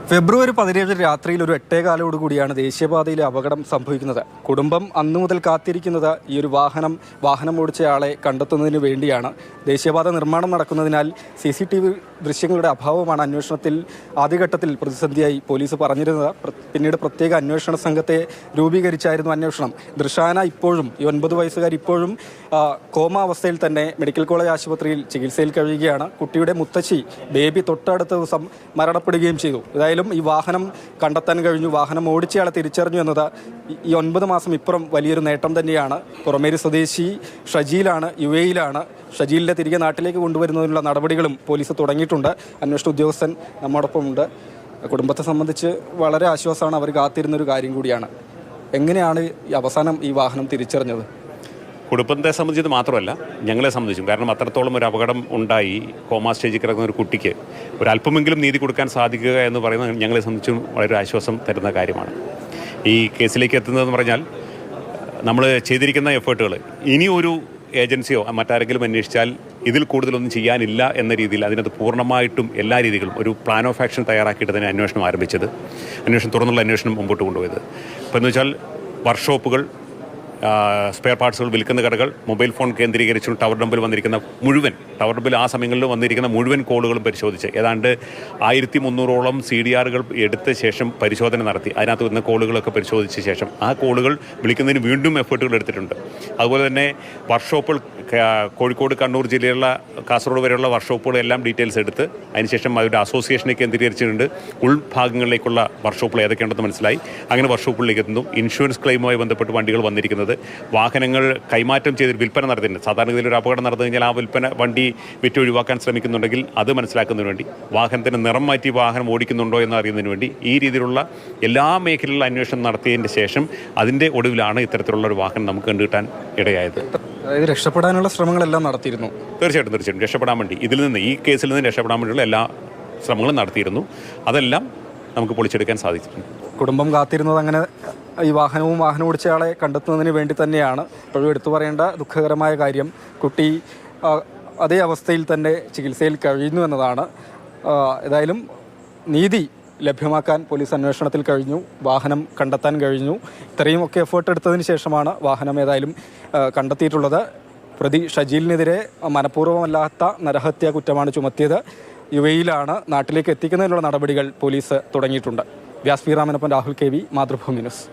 ഫെബ്രുവരി 17 രാത്രിയിൽ ഒരു 8:15 കൂടിയാണ് ദേശീയപാതയിലെ അപകടം സംഭവിക്കുന്നത്. കുടുംബം അന്നു മുതൽ കാത്തിരിക്കുന്നത് ഈ ഒരു വാഹനം ഓടിച്ചയാളെ കണ്ടെത്തുന്നതിന് വേണ്ടിയാണ്. ദേശീയപാത നിർമ്മാണം നടക്കുന്നതിനാൽ CCTV ദൃശ്യങ്ങളുടെ അഭാവമാണ് അന്വേഷണത്തിൽ ആദ്യഘട്ടത്തിൽ പ്രതിസന്ധിയായി പോലീസ് പറഞ്ഞിരുന്നത്. പിന്നീട് പ്രത്യേക അന്വേഷണ സംഘത്തെ രൂപീകരിച്ചായിരുന്നു അന്വേഷണം. ദൃശാന ഇപ്പോഴും ഈ 9 വയസ്സുകാർ ഇപ്പോഴും കോമ അവസ്ഥയിൽ തന്നെ മെഡിക്കൽ കോളേജ് ആശുപത്രിയിൽ ചികിത്സയിൽ കഴിയുകയാണ്. കുട്ടിയുടെ മുത്തശ്ശി ബേബി തൊട്ടടുത്ത ദിവസം മരണപ്പെടുകയും ചെയ്തു. ഈ വാഹനം കണ്ടെത്താൻ കഴിഞ്ഞു, വാഹനം ഓടിച്ചയാളെ തിരിച്ചറിഞ്ഞു എന്നത് ഈ 9 മാസം ഇപ്പുറം വലിയൊരു നേട്ടം തന്നെയാണ്. പുറമേരി സ്വദേശി ഷജീലാണ്, UAE-യിലാണ്. ഷജീലിനെ തിരികെ നാട്ടിലേക്ക് കൊണ്ടുവരുന്നതിനുള്ള നടപടികളും പോലീസ് തുടങ്ങിയിട്ടുണ്ട്. അന്വേഷണ ഉദ്യോഗസ്ഥൻ നമ്മോടൊപ്പമുണ്ട്. കുടുംബത്തെ സംബന്ധിച്ച് വളരെ ആശ്വാസമാണ്, അവർ കാത്തിരുന്നൊരു കാര്യം കൂടിയാണ്. എങ്ങനെയാണ് അവസാനം ഈ വാഹനം തിരിച്ചറിഞ്ഞത്? കുടുംബത്തെ സംബന്ധിച്ചത് മാത്രമല്ല, ഞങ്ങളെ സംബന്ധിച്ചും. കാരണം അത്രത്തോളം ഒരു അപകടം ഉണ്ടായി, കോമാ സ്റ്റേജിൽ കിടക്കുന്ന ഒരു കുട്ടിക്ക് ഒരല്പമെങ്കിലും നീതി കൊടുക്കാൻ സാധിക്കുക എന്ന് പറയുന്നത് ഞങ്ങളെ സംബന്ധിച്ചും വളരെ ആശ്വാസം തരുന്ന കാര്യമാണ്. ഈ കേസിലേക്ക് എത്തുന്നതെന്ന് പറഞ്ഞാൽ നമ്മൾ ചെയ്തിരിക്കുന്ന എഫേർട്ടുകൾ ഇനി ഒരു ഏജൻസിയോ മറ്റാരെങ്കിലും അന്വേഷിച്ചാൽ ഇതിൽ കൂടുതലൊന്നും ചെയ്യാനില്ല എന്ന രീതിയിൽ അതിനകത്ത് പൂർണ്ണമായിട്ടും എല്ലാ രീതികളും ഒരു പ്ലാൻ ഓഫ് ആക്ഷൻ തയ്യാറാക്കിയിട്ട് തന്നെ അന്വേഷണം ആരംഭിച്ചത്, തുറന്നുള്ള അന്വേഷണം മുമ്പോട്ട് കൊണ്ടുപോയത്. ഇപ്പോൾ എന്ന് വെച്ചാൽ വർക്ക്ഷോപ്പുകൾ, സ്പെയർ പാർട്സുകൾ വിൽക്കുന്ന കടകൾ, മൊബൈൽ ഫോൺ കേന്ദ്രീകരിച്ചും ടവർ ഡമ്പിൽ വന്നിരിക്കുന്ന ടവർ ഡമ്പിൽ ആ സമയങ്ങളിൽ വന്നിരിക്കുന്ന മുഴുവൻ കോളുകളും പരിശോധിച്ച് ഏതാണ്ട് 1300ഓളം CDRകൾ എടുത്ത ശേഷം പരിശോധന നടത്തി. അതിനകത്ത് വരുന്ന കോളുകളൊക്കെ പരിശോധിച്ച ശേഷം ആ കോളുകൾ വിളിക്കുന്നതിന് വീണ്ടും എഫേർട്ടുകൾ എടുത്തിട്ടുണ്ട്. അതുപോലെ തന്നെ വർക്ക്ഷോപ്പുകൾ, കോഴിക്കോട്, കണ്ണൂർ ജില്ലയിലുള്ള കാസർഗോഡ് വരെയുള്ള വർക്ക്ഷോപ്പുകളെല്ലാം ഡീറ്റെയിൽസ് എടുത്ത് അതിനുശേഷം അവരുടെ അസോസിയേഷനെ കേന്ദ്രീകരിച്ചിട്ടുണ്ട്. ഉൾഭാഗങ്ങളിലേക്കുള്ള വർക്ക്ഷോപ്പുകൾ ഏതൊക്കെയുണ്ടെന്ന് മനസ്സിലായി. അങ്ങനെ വർക്ക്ഷോപ്പുകളിലേക്ക് എത്തുന്നു. ഇൻഷുറൻസ് ക്ലെയിമുമായി ബന്ധപ്പെട്ട് വണ്ടികൾ വന്നിരിക്കുന്നത്, വാഹനങ്ങൾ കൈമാറ്റം ചെയ്ത് വിൽപ്പന നടത്തിയിട്ടുണ്ട്. സാധാരണഗതിയിൽ ഒരു അപകടം നടന്നു കഴിഞ്ഞാൽ ആ വണ്ടി വിറ്റ് ഒഴിവാക്കാൻ ശ്രമിക്കുന്നുണ്ടെങ്കിൽ അത് മനസ്സിലാക്കുന്നതിന് വേണ്ടി, വാഹനത്തിന് നിറം മാറ്റി വാഹനം ഓടിക്കുന്നുണ്ടോ എന്ന് അറിയുന്നതിന് വേണ്ടി ഈ രീതിയിലുള്ള എല്ലാ മേഖലയിലുള്ള അന്വേഷണം നടത്തിയതിൻ്റെ ശേഷം അതിൻ്റെ ഒടുവിലാണ് ഇത്തരത്തിലുള്ള ഒരു വാഹനം നമുക്ക് കണ്ടുകിട്ടാൻ ഇടയായത്. അതായത് രക്ഷപ്പെടാനുള്ള ശ്രമങ്ങളെല്ലാം നടത്തിയിരുന്നു. തീർച്ചയായിട്ടും രക്ഷപ്പെടാൻ വേണ്ടി, ഈ കേസിൽ നിന്ന് രക്ഷപ്പെടാൻ വേണ്ടിയുള്ള എല്ലാ ശ്രമങ്ങളും നടത്തിയിരുന്നു. അതെല്ലാം നമുക്ക് പൊളിച്ചെടുക്കാൻ സാധിച്ചിട്ടുണ്ട്. കുടുംബം കാത്തിരുന്നത് അങ്ങനെ ഈ വാഹനം ഓടിച്ചയാളെ കണ്ടെത്തുന്നതിന് വേണ്ടി തന്നെയാണ്. ഇപ്പോഴും എടുത്തു പറയേണ്ട ദുഃഖകരമായ കാര്യം, കുട്ടി അതേ അവസ്ഥയിൽ തന്നെ ചികിത്സയിൽ കഴിയുന്നു എന്നതാണ്. ഏതായാലും നീതി ലഭ്യമാക്കാൻ പോലീസ് അന്വേഷണത്തിൽ കഴിഞ്ഞു, വാഹനം കണ്ടെത്താൻ കഴിഞ്ഞു. ഇത്രയും ഒക്കെ എഫേർട്ട് എടുത്തതിന് ശേഷമാണ് വാഹനം ഏതായാലും കണ്ടെത്തിയിട്ടുള്ളത്. പ്രതി ഷജീലിനെതിരെ മനഃപൂർവ്വമല്ലാത്ത നരഹത്യാ കുറ്റമാണ് ചുമത്തിയത്. UAE-യിലാണ്. നാട്ടിലേക്ക് എത്തിക്കുന്നതിനുള്ള നടപടികൾ പോലീസ് തുടങ്ങിയിട്ടുണ്ട്. വ്യാസ് പി. രാമനൊപ്പം രാഹുൽ KV, മാതൃഭൂമി ന്യൂസ്.